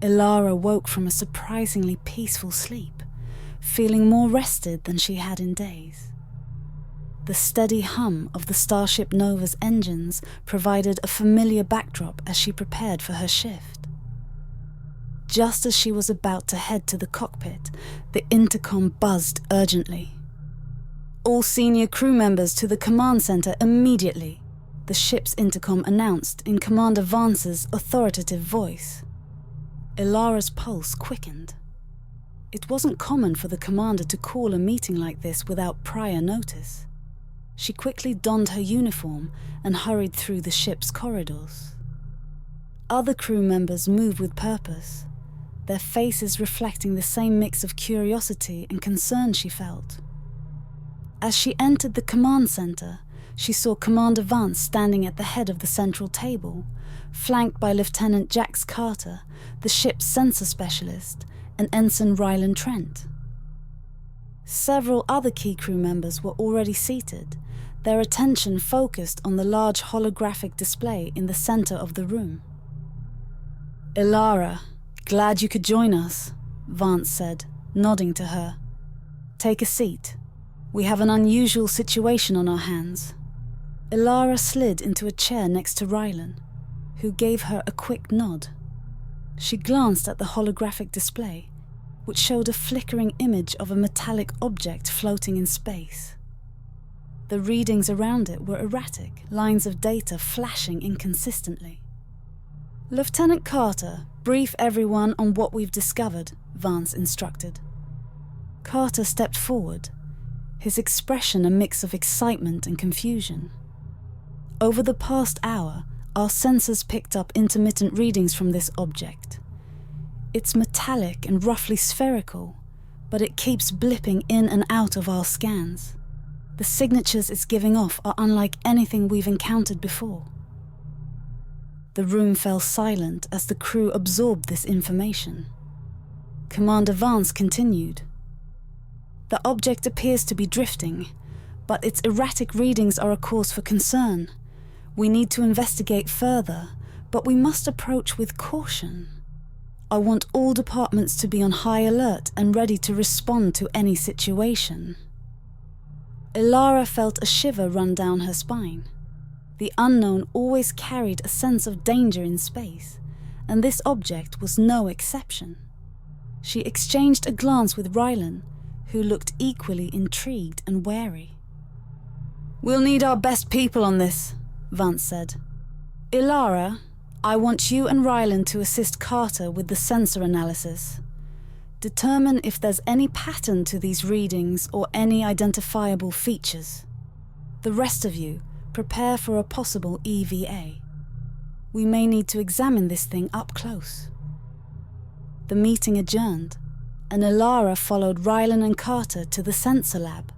Elara woke from a surprisingly peaceful sleep, feeling more rested than she had in days. The steady hum of the Starship Nova's engines provided a familiar backdrop as she prepared for her shift. Just as she was about to head to the cockpit, the intercom buzzed urgently. "All senior crew members to the command center immediately," the ship's intercom announced in Commander Vance's authoritative voice. Elara's pulse quickened. It wasn't common for the commander to call a meeting like this without prior notice. She quickly donned her uniform and hurried through the ship's corridors. Other crew members moved with purpose, their faces reflecting the same mix of curiosity and concern she felt. As she entered the command center, she saw Commander Vance standing at the head of the central table, flanked by Lieutenant Jax Carter, the ship's sensor specialist, and Ensign Rylan Trent. Several other key crew members were already seated, their attention focused on the large holographic display in the center of the room. "Elara, glad you could join us," Vance said, nodding to her. "Take a seat. We have an unusual situation on our hands." Elara slid into a chair next to Rylan, who gave her a quick nod. She glanced at the holographic display, which showed a flickering image of a metallic object floating in space. The readings around it were erratic, lines of data flashing inconsistently. "Lieutenant Carter, brief everyone on what we've discovered," Vance instructed. Carter stepped forward, his expression a mix of excitement and confusion. "Over the past hour, our sensors picked up intermittent readings from this object. It's metallic and roughly spherical, but it keeps blipping in and out of our scans. The signatures it's giving off are unlike anything we've encountered before." The room fell silent as the crew absorbed this information. Commander Vance continued. "The object appears to be drifting, but its erratic readings are a cause for concern. We need to investigate further, but we must approach with caution. I want all departments to be on high alert and ready to respond to any situation." Elara felt a shiver run down her spine. The unknown always carried a sense of danger in space, and this object was no exception. She exchanged a glance with Rylan, who looked equally intrigued and wary. "We'll need our best people on this," Vance said. "Elara, I want you and Rylan to assist Carter with the sensor analysis. Determine if there's any pattern to these readings or any identifiable features. The rest of you, prepare for a possible EVA. We may need to examine this thing up close." The meeting adjourned, and Elara followed Rylan and Carter to the sensor lab.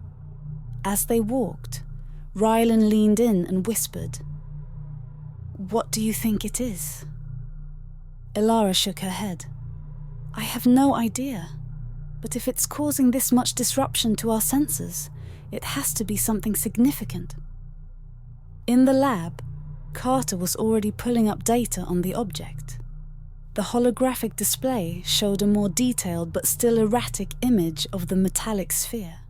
As they walked, Rylan leaned in and whispered, "What do you think it is?" Elara shook her head. "I have no idea, but if it's causing this much disruption to our sensors, it has to be something significant." In the lab, Carter was already pulling up data on the object. The holographic display showed a more detailed but still erratic image of the metallic sphere.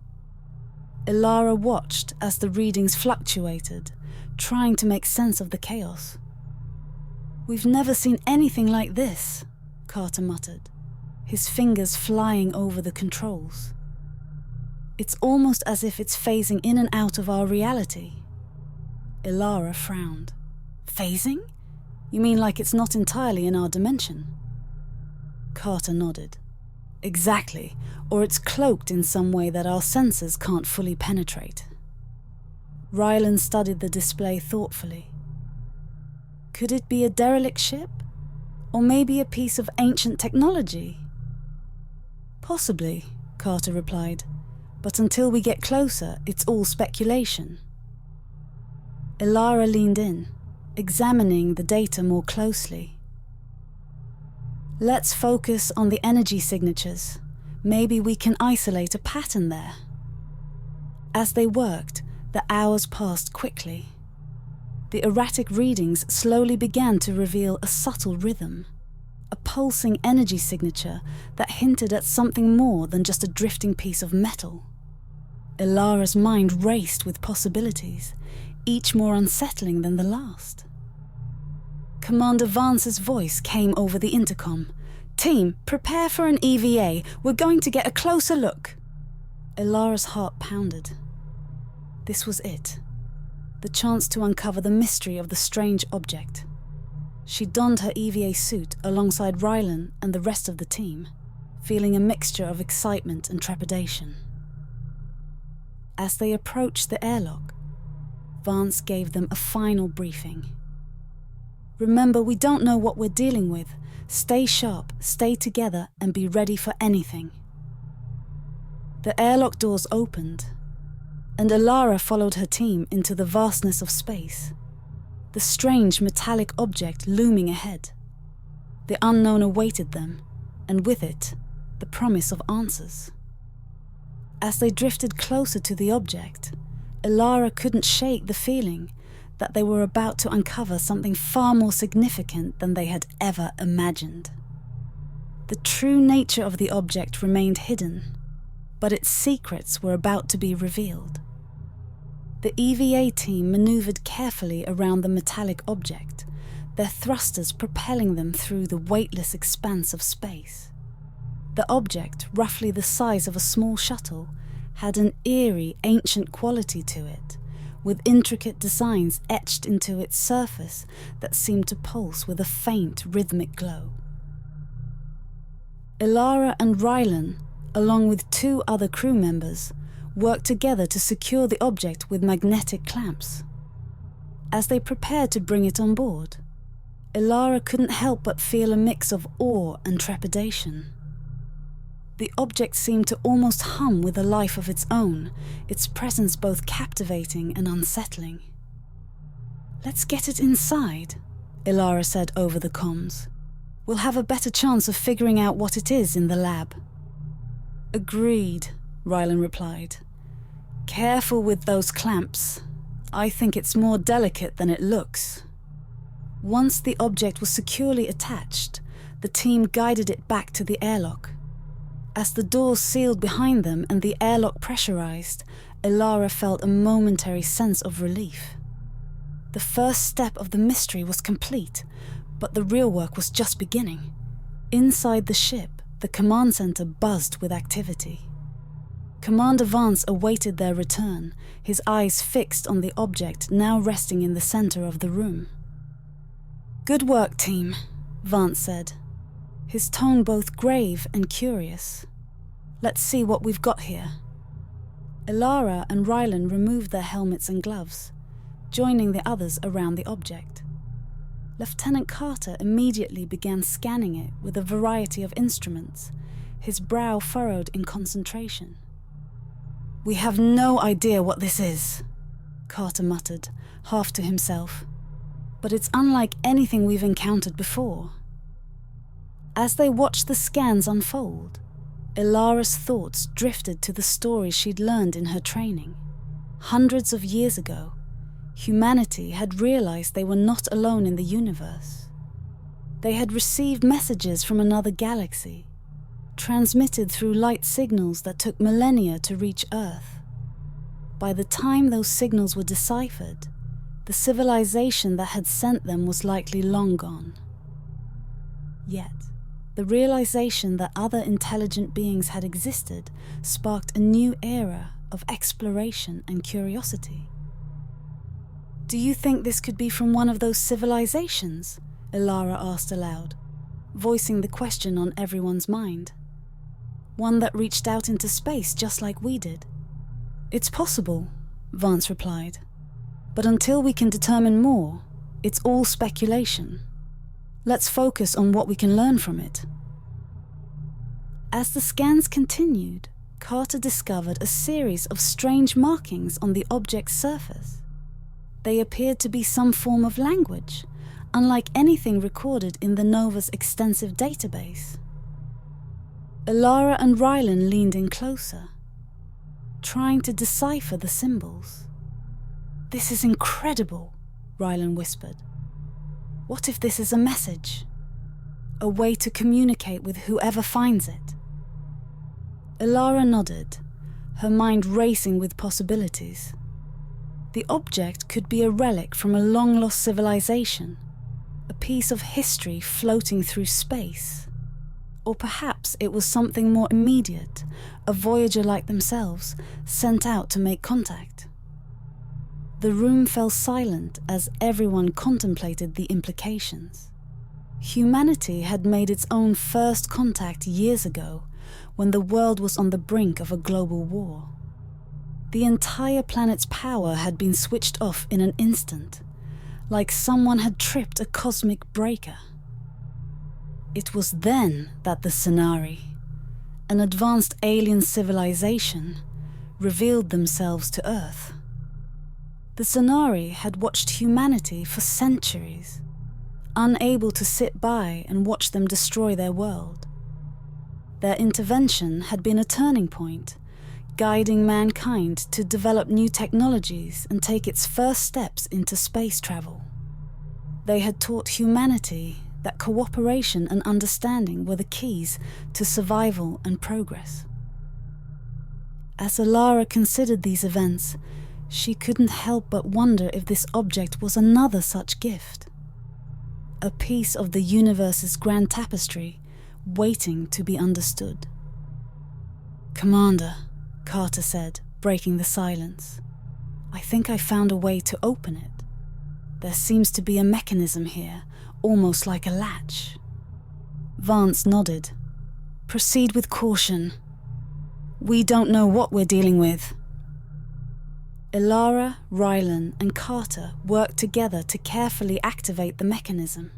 Elara watched as the readings fluctuated, trying to make sense of the chaos. "We've never seen anything like this," Carter muttered, his fingers flying over the controls. "It's almost as if it's phasing in and out of our reality." Elara frowned. "Phasing? You mean like it's not entirely in our dimension?" Carter nodded. "Exactly, or it's cloaked in some way that our sensors can't fully penetrate." Rylan studied the display thoughtfully. Could it be a derelict ship? Or maybe a piece of ancient technology? "Possibly," Carter replied, "but until we get closer, it's all speculation." Elara leaned in, examining the data more closely. "Let's focus on the energy signatures. Maybe we can isolate a pattern there." As they worked, the hours passed quickly. The erratic readings slowly began to reveal a subtle rhythm, a pulsing energy signature that hinted at something more than just a drifting piece of metal. Elara's mind raced with possibilities, each more unsettling than the last. Commander Vance's voice came over the intercom. "Team, prepare for an EVA. We're going to get a closer look." Elara's heart pounded. This was it. The chance to uncover the mystery of the strange object. She donned her EVA suit alongside Rylan and the rest of the team, feeling a mixture of excitement and trepidation. As they approached the airlock, Vance gave them a final briefing. "Remember, we don't know what we're dealing with. Stay sharp, stay together, and be ready for anything." The airlock doors opened, and Elara followed her team into the vastness of space, the strange metallic object looming ahead. The unknown awaited them, and with it, the promise of answers. As they drifted closer to the object, Elara couldn't shake the feeling that they were about to uncover something far more significant than they had ever imagined. The true nature of the object remained hidden, but its secrets were about to be revealed. The EVA team maneuvered carefully around the metallic object, their thrusters propelling them through the weightless expanse of space. The object, roughly the size of a small shuttle, had an eerie, ancient quality to it, with intricate designs etched into its surface that seemed to pulse with a faint, rhythmic glow. Elara and Rylan, along with 2 other crew members, worked together to secure the object with magnetic clamps. As they prepared to bring it on board, Elara couldn't help but feel a mix of awe and trepidation. The object seemed to almost hum with a life of its own, its presence both captivating and unsettling. "Let's get it inside," Elara said over the comms. "We'll have a better chance of figuring out what it is in the lab." "Agreed," Rylan replied. "Careful with those clamps. I think it's more delicate than it looks." Once the object was securely attached, the team guided it back to the airlock. As the doors sealed behind them and the airlock pressurized, Elara felt a momentary sense of relief. The first step of the mystery was complete, but the real work was just beginning. Inside the ship, the command center buzzed with activity. Commander Vance awaited their return, his eyes fixed on the object now resting in the center of the room. "Good work, team," Vance said, his tone both grave and curious. "Let's see what we've got here." Elara and Rylan removed their helmets and gloves, joining the others around the object. Lieutenant Carter immediately began scanning it with a variety of instruments, his brow furrowed in concentration. "We have no idea what this is," Carter muttered, half to himself. "But it's unlike anything we've encountered before." As they watched the scans unfold, Elara's thoughts drifted to the stories she'd learned in her training. Hundreds of years ago, humanity had realized they were not alone in the universe. They had received messages from another galaxy, transmitted through light signals that took millennia to reach Earth. By the time those signals were deciphered, the civilization that had sent them was likely long gone. Yet, the realization that other intelligent beings had existed sparked a new era of exploration and curiosity. "Do you think this could be from one of those civilizations?" Elara asked aloud, voicing the question on everyone's mind. "One that reached out into space just like we did?" "It's possible," Vance replied. "But until we can determine more, it's all speculation. Let's focus on what we can learn from it." As the scans continued, Carter discovered a series of strange markings on the object's surface. They appeared to be some form of language, unlike anything recorded in the Nova's extensive database. Elara and Rylan leaned in closer, trying to decipher the symbols. "This is incredible," Rylan whispered. "What if this is a message?" a way to communicate with whoever finds it. Elara nodded, her mind racing with possibilities. The object could be a relic from a long-lost civilization, a piece of history floating through space. Or perhaps it was something more immediate, a voyager like themselves, sent out to make contact. The room fell silent as everyone contemplated the implications. Humanity had made its own first contact years ago, when the world was on the brink of a global war. The entire planet's power had been switched off in an instant, like someone had tripped a cosmic breaker. It was then that the Sonari, an advanced alien civilization, revealed themselves to Earth. The Sonari had watched humanity for centuries, unable to sit by and watch them destroy their world. Their intervention had been a turning point, guiding mankind to develop new technologies and take its first steps into space travel. They had taught humanity that cooperation and understanding were the keys to survival and progress. As Elara considered these events, she couldn't help but wonder if this object was another such gift. A piece of the universe's grand tapestry, waiting to be understood. "Commander," Carter said, breaking the silence, "I think I found a way to open it. There seems to be a mechanism here, almost like a latch." Vance nodded. "Proceed with caution. We don't know what we're dealing with." Elara, Rylan, and Carter worked together to carefully activate the mechanism.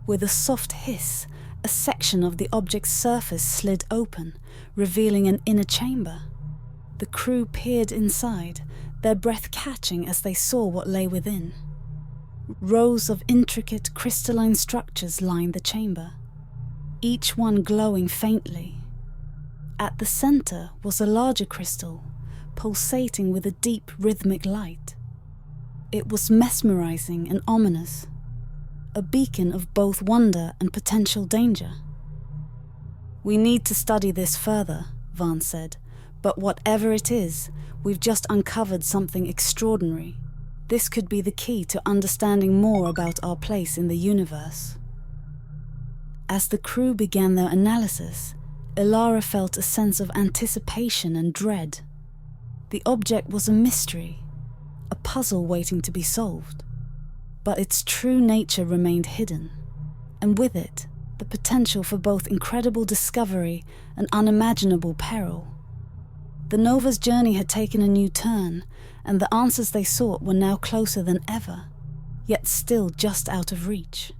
With a soft hiss, a section of the object's surface slid open, revealing an inner chamber. The crew peered inside, their breath catching as they saw what lay within. Rows of intricate crystalline structures lined the chamber, each one glowing faintly. At the center was a larger crystal, pulsating with a deep rhythmic light. It was mesmerizing and ominous, a beacon of both wonder and potential danger. "We need to study this further," Vance said, "but whatever it is, we've just uncovered something extraordinary. This could be the key to understanding more about our place in the universe." As the crew began their analysis, Elara felt a sense of anticipation and dread. The object was a mystery, a puzzle waiting to be solved. But its true nature remained hidden, and with it, the potential for both incredible discovery and unimaginable peril. The Nova's journey had taken a new turn, and the answers they sought were now closer than ever, yet still just out of reach.